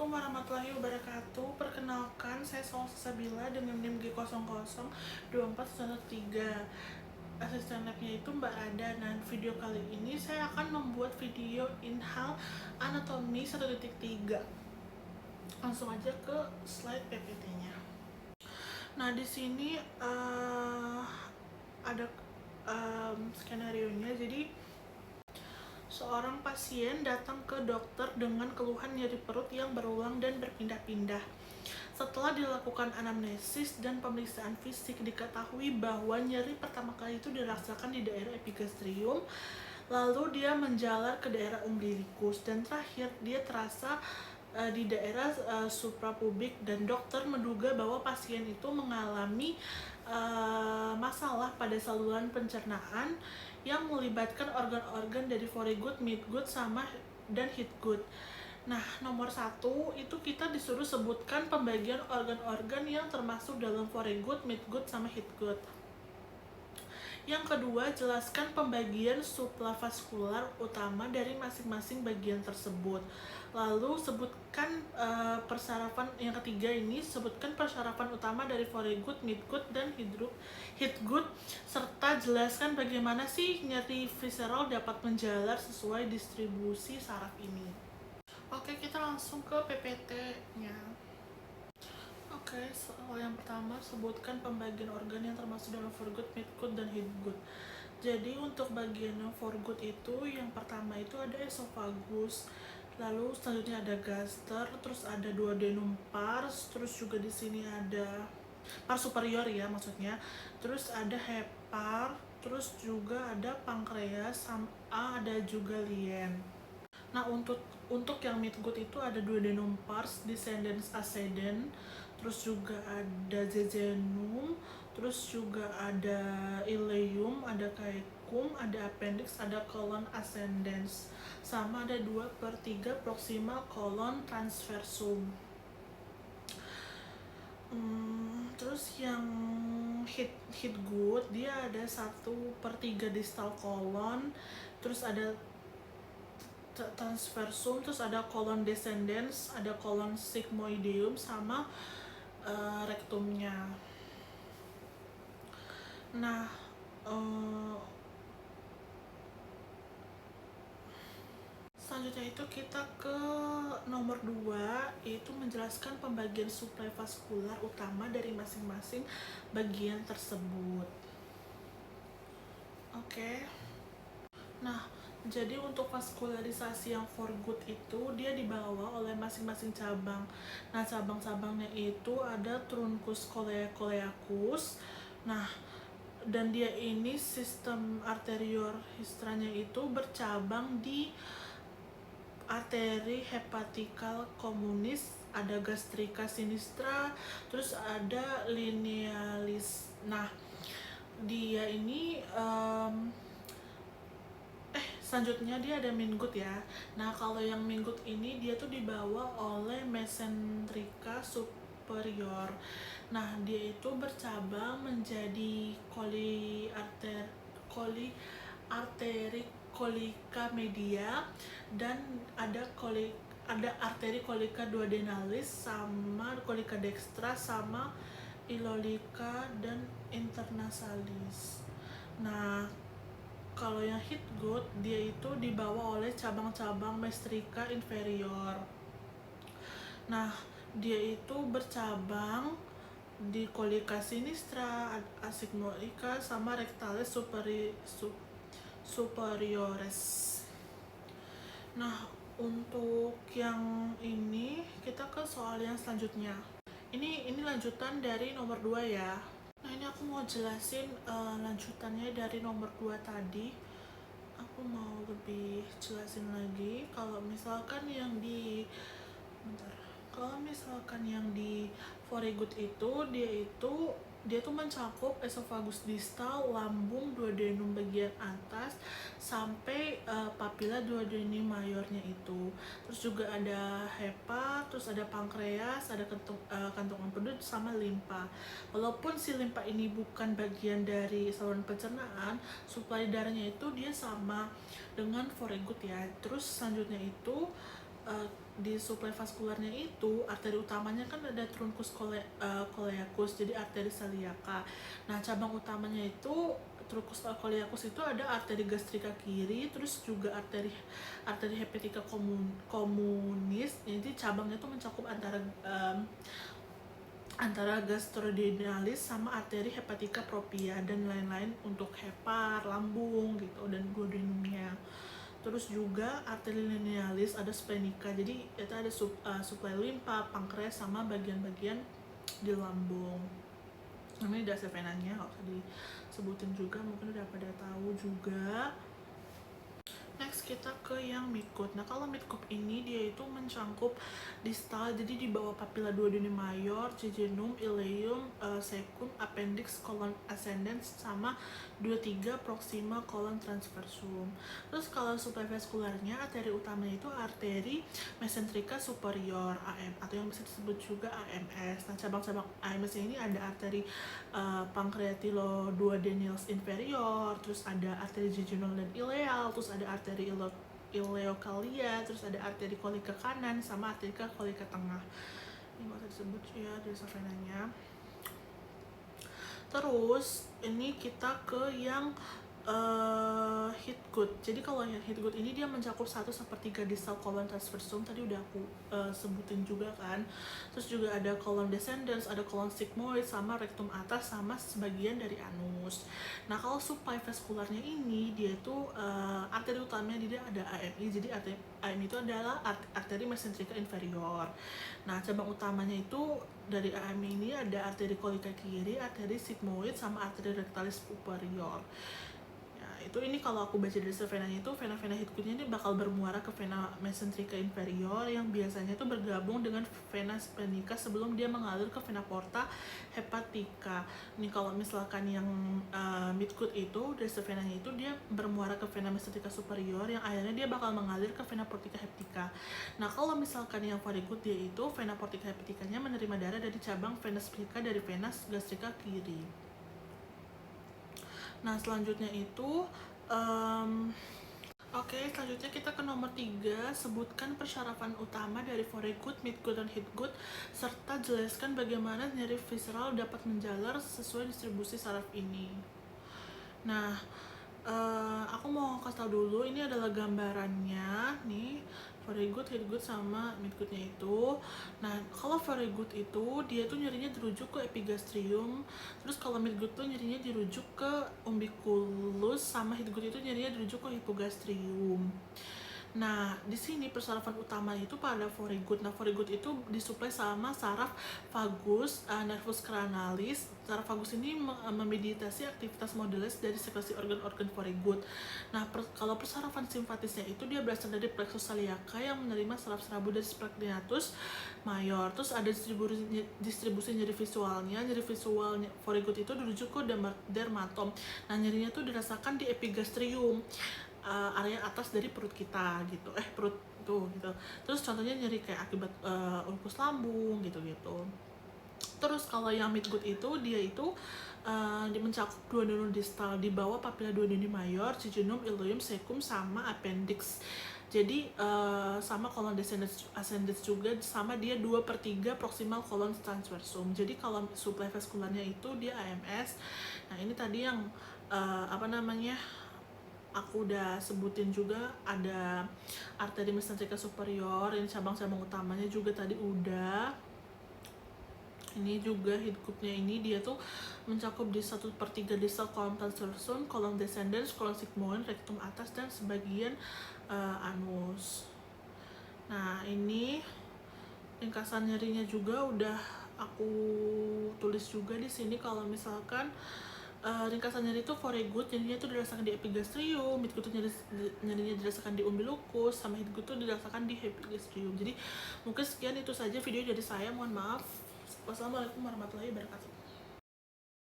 Assalamualaikum warahmatullahi wabarakatuh. Perkenalkan, saya Salsabila dengan NIM G002413. Asisten labnya itu Mbak Ada. Dan video kali ini saya akan membuat video inhal anatomi 1.3. Langsung aja ke slide PPT-nya. Nah, di sini ada skenario-nya. Jadi seorang pasien datang ke dokter dengan keluhan nyeri perut yang berulang dan berpindah-pindah. Setelah dilakukan anamnesis dan pemeriksaan fisik, diketahui bahwa nyeri pertama kali itu dirasakan di daerah epigastrium, lalu dia menjalar ke daerah umbilikus, dan terakhir dia terasa di daerah suprapubik, dan dokter menduga bahwa pasien itu mengalami masalah pada saluran pencernaan yang melibatkan organ-organ dari foregut, midgut, sama dan hindgut. Nah, nomor 1 itu kita disuruh sebutkan pembagian organ-organ yang termasuk dalam foregut, midgut, sama hindgut. Yang kedua, jelaskan pembagian suplavaskular utama dari masing-masing bagian tersebut. Lalu sebutkan persarafan. Yang ketiga ini, sebutkan persarafan utama dari foregut, midgut, dan hindgut, serta jelaskan bagaimana sih nyeri visceral dapat menjalar sesuai distribusi saraf ini. Oke, kita langsung ke PPT-nya. Oke, soal yang pertama, sebutkan pembagian organ yang termasuk dalam foregut, midgut, dan hindgut. Jadi untuk bagian yang foregut itu, yang pertama itu ada esophagus, lalu selanjutnya ada gaster, terus ada duodenum pars, terus juga di sini ada pars superior ya maksudnya, terus ada hepar, terus juga ada pankreas, sama ada juga lien. Nah, untuk yang midgut itu ada duodenum pars, descendens ascendens, terus juga ada jejunum, terus juga ada ileum, ada caecum, ada appendix, ada colon ascendens, sama ada 2/3 proximal colon transversum. Terus yang hindgut dia ada 1/3 distal colon, terus ada transversum, terus ada colon descendens, ada colon sigmoideum, sama rektumnya. Nah, selanjutnya itu kita ke nomor 2, yaitu menjelaskan pembagian suplai vaskular utama dari masing-masing bagian tersebut. Oke. Nah, jadi untuk vaskularisasi yang foregut itu dia dibawa oleh masing-masing cabang. Nah, cabang-cabangnya itu ada truncus coeacus. Nah, dan dia ini sistem arterior histranya itu bercabang di arteri hepatikal communis, ada gastrica sinistra, terus ada linealis. Nah, dia ini selanjutnya dia ada midgut ya. Nah, kalau yang midgut ini dia tuh dibawa oleh mesenterica superior. Nah, dia itu bercabang menjadi arteri colica media, dan ada arteri colica duodenalis, sama colica dextra, sama ilolica dan internasalis. Nah, kalau yang hindgut dia itu dibawa oleh cabang-cabang mesenterica inferior. Nah, dia itu bercabang di colica sinistra, asigmoica, sama rectalis superiores. Nah, untuk yang ini kita ke soal yang selanjutnya. Ini lanjutan dari nomor 2 ya. Nah, ini aku mau jelasin lanjutannya dari nomor 2 tadi. Aku mau lebih jelasin lagi. Kalau misalkan yang di foregut itu dia tuh mencakup esophagus distal, lambung, duodenum bagian atas, sampai papilla duodenum mayornya itu. Terus juga ada hepar, terus ada pankreas, ada kantung empedut, sama limpa. Walaupun si limpa ini bukan bagian dari saluran pencernaan, suplai darahnya itu dia sama dengan foregut ya. Terus selanjutnya itu eh, di suplai vaskularnya itu arteri utamanya kan ada truncus coeliacus, jadi arteri celiaca. Nah cabang utamanya itu truncus coeliacus itu ada arteri gastrika kiri, terus juga arteri hepatica communis. Jadi cabangnya tuh mencakup antara gastroduodenalis sama arteri hepatica propria dan lain-lain untuk hepar, lambung gitu, dan duodenumnya. Terus juga arteri linealis ada splenica, jadi itu ada suplai limpa, pankreas sama bagian-bagian di lambung. Ini dasar venanya, nggak usah disebutin juga, mungkin udah pada tahu juga. Next kita ke yang midgut. Nah kalau midgut ini dia itu mencangkup distal, jadi di bawah papilla duodenum mayor, jejunum, ileum, secum, appendix, colon ascendens, sama 23 proxima colon transversum. Terus kalau supravaskularnya, arteri utamanya itu arteri mesenterica superior AM atau yang bisa disebut juga AMS. Nah cabang-cabang AMS ini ada arteri pancreatiloduodenales inferior, terus ada arteri jejunal dan ileal, terus ada arteri ileokalia, terus ada arteri kolika kanan sama arteri kolika tengah. Ini nggak usah disebut ya dari venanya. Terus ini kita ke yang Hidgut. Jadi kalau yang Hidgut ini dia mencakup 1/3 distal colon transversum, tadi udah aku sebutin juga kan. Terus juga ada colon descendens, ada colon sigmoid, sama rectum atas, sama sebagian dari anus. Nah kalau suplai vaskularnya ini dia itu arteri utamanya dia ada AMI. Jadi AMI itu adalah arteri mesenterica inferior. Nah cabang utamanya itu dari AMI ini ada arteri kolika kiri, arteri sigmoid, sama arteri rectalis superior. Itu ini kalau aku baca dari venanya itu vena-vena Hidgutnya ini bakal bermuara ke vena mesenterica inferior yang biasanya itu bergabung dengan vena splenica sebelum dia mengalir ke vena porta hepatica. Ini kalau misalkan yang midgut itu dari venanya itu dia bermuara ke vena mesenterica superior yang akhirnya dia bakal mengalir ke vena portica hepatica. Nah kalau misalkan yang varigut dia itu vena portica hepaticanya menerima darah dari cabang vena splica dari vena gastrika kiri. Nah selanjutnya itu selanjutnya kita ke nomor 3. Sebutkan persyaratan utama dari foregut, midgut, dan hidgut, serta jelaskan bagaimana nyeri visceral dapat menjalar sesuai distribusi saraf ini. Nah aku mau kasih tau dulu, ini adalah gambarannya nih, foregut, hidgut, sama midgutnya itu. Nah kalau foregut itu dia tuh nyerinya dirujuk ke epigastrium, terus kalau midgut tuh nyerinya dirujuk ke umbiculus, sama hidgut itu nyerinya dirujuk ke hipogastrium. Nah, di sini persarafan utama itu pada foregut. Nah, foregut itu disuplai sama saraf vagus, nervus cranalis. Saraf vagus ini memediasi aktivitas modeles dari sekresi organ-organ foregut. Nah, kalau persarafan simpatisnya itu dia berasal dari plexus celiaca yang menerima saraf serabu dari splagnatus mayor. Terus ada distribusi nyeri visualnya. Nyeri visual foregut itu dirujuk ke dermatom. Nah, nyerinya tuh dirasakan di epigastrium, area atas dari perut kita gitu, perut tuh gitu. Terus contohnya nyeri kayak akibat ulkus lambung gitu. Terus kalau yang midgut itu dia itu mencakup duodenum distal di bawah papilla duodenum mayor, jejunum, ileum, secum, sama appendix. Jadi sama colon ascendens juga, sama dia 2/3 proximal colon transversum. Jadi kalau suplai vaskularnya itu dia AMS. Nah ini tadi yang aku udah sebutin juga, ada arteri mesenterica superior, ini cabang-cabang utamanya juga tadi udah. Ini juga hidgutnya ini dia tuh mencakup di 1/3 distal colon transversum, colon descendens, colon sigmoid, rectum atas, dan sebagian anus. Nah ini ringkasan nyerinya juga udah aku tulis juga di sini. Kalau misalkan ringkasan nyeri itu foregut nyerinya itu dirasakan di epigastrium, midgut itu nyerinya dirasakan di umbilicus, sama hidgut itu dirasakan di epigastrium. Jadi mungkin sekian itu saja video dari saya, mohon maaf. Wassalamualaikum warahmatullahi wabarakatuh.